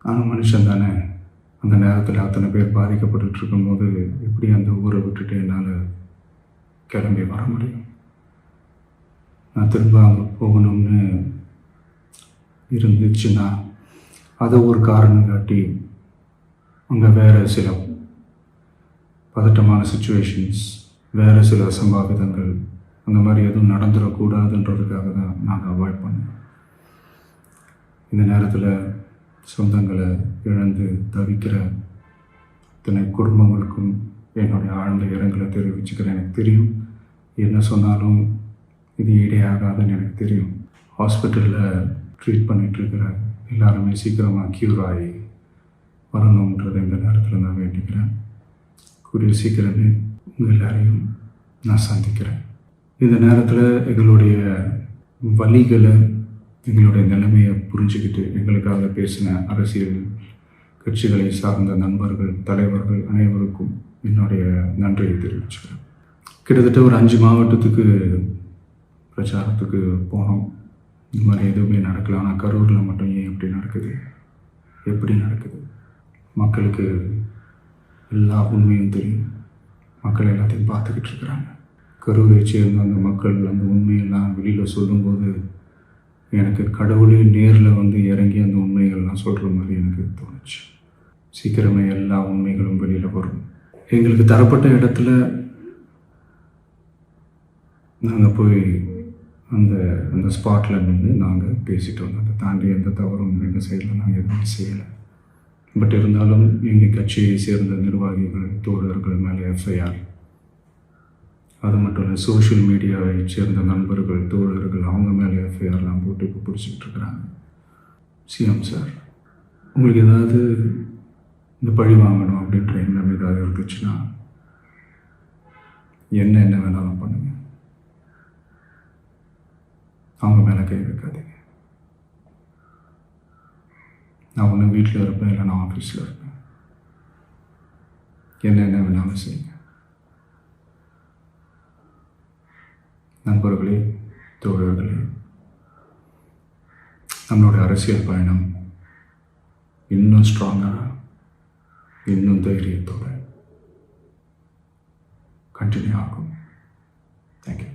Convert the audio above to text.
நானும் மனுஷன் தானே. அந்த நேரத்தில் அத்தனை பேர் பாதிக்கப்பட்டு இருக்கும்போது எப்படி அந்த ஊரை விட்டுட்டு என்னால் கிளம்பி வர முடியும்? நான் திரும்ப அங்கே போகணும்னு இருந்துச்சுன்னா அதை ஒரு காரணம் காட்டி அங்கே வேறு சில பதட்டமான சுச்சுவேஷன்ஸ், வேறு சில அசம்பாவிதங்கள் அந்த மாதிரி எதுவும் நடந்துடக்கூடாதுன்றதுக்காக தான் நாங்கள் அவாய்ட் பண்ணோம். இந்த நேரத்தில் சொந்தங்களை இழந்து தவிக்கிற அத்தனை குடும்பங்களுக்கும் என்னுடைய ஆழ்ந்த இரங்கலை தெரிவிச்சுக்கிறேன். எனக்கு தெரியும் என்ன சொன்னாலும் இது ஈடேயாகாதுன்னு எனக்கு தெரியும். ஹாஸ்பிட்டலில் ட்ரீட் பண்ணிகிட்ருக்கிற எல்லாருமே சீக்கிரமாக க்யூர் ஆகி வரணுன்றதை இந்த நேரத்தில் நான் வேண்டிக்கிறேன். கூடிய சீக்கிரமே உங்கள் எல்லாரையும் நான் சந்திக்கிறேன். இந்த நேரத்தில் எங்களுடைய வலிகளை, எங்களுடைய நிலைமையை புரிஞ்சுக்கிட்டு எங்களுக்காக பேசின அரசியல் கட்சிகளை சார்ந்த நண்பர்கள், தலைவர்கள் அனைவருக்கும் என்னுடைய நன்றியை தெரிவிச்சுக்கிறேன். கிட்டத்தட்ட ஒரு 5 மாவட்டத்துக்கு பிரச்சாரத்துக்கு போனோம். இந்த மாதிரி எதுவுமே நடக்கல. ஆனால் கரூரில் மட்டும் ஏன் இப்படி நடக்குது? எப்படி நடக்குது? மக்களுக்கு எல்லா உண்மையும் தெரியும். மக்கள் எல்லாத்தையும் பார்த்துக்கிட்டு இருக்கிறாங்க. கரூரை சேர்ந்த அந்த மக்கள் அந்த உண்மையெல்லாம் வெளியில் சொல்லும்போது எனக்கு கடவுளே நேரில் வந்து இறங்கி அந்த உண்மைகள்லாம் சொல்கிற மாதிரி எனக்கு தோணுச்சு. சீக்கிரமே எல்லா உண்மைகளும் வெளியில் வரும். எங்களுக்கு தரப்பட்ட இடத்துல நாங்கள் போய் அந்த அந்த ஸ்பாட்டில் நின்று நாங்கள் பேசிட்டு வந்தோம். அதை தாண்டி எந்த தவறும் எங்கள் சைடில் நாங்கள் எதுவுமே செய்யலை. பட் இருந்தாலும் எங்கள் கட்சியை சேர்ந்த நிர்வாகிகள், தோழர்கள் மேலே எஃப்ஐஆர், அது மட்டும் இல்லை சோஷியல் மீடியாவை சேர்ந்த நண்பர்கள், தோழர்கள் அவங்க மேலே எஃப்ஐஆர்லாம் போட்டு இப்போ பிடிச்சிக்கிட்டு இருக்கிறாங்க. சிஎம் சார், உங்களுக்கு ஏதாவது இந்த பழி வாங்கணும் அப்படின்ற எண்ணம் ஏதாவது இருந்துச்சுன்னா என்ன வேணாலும் பண்ணுங்க. அவங்க மேலே கை வைக்காதீங்க. நான் ஒன்று வீட்டில் இருப்பேன், இல்லை நான் ஆஃபீஸில் இருப்பேன். என்ன வேணாலும் செய்யுங்க. நண்பர்களே, தோழர்களே, நம்மளுடைய அரசியல் பயணம் இன்னும் ஸ்ட்ராங்காக, இன்னும் தைரியத்தோடு கண்டினியூ ஆகும். தேங்க்யூ.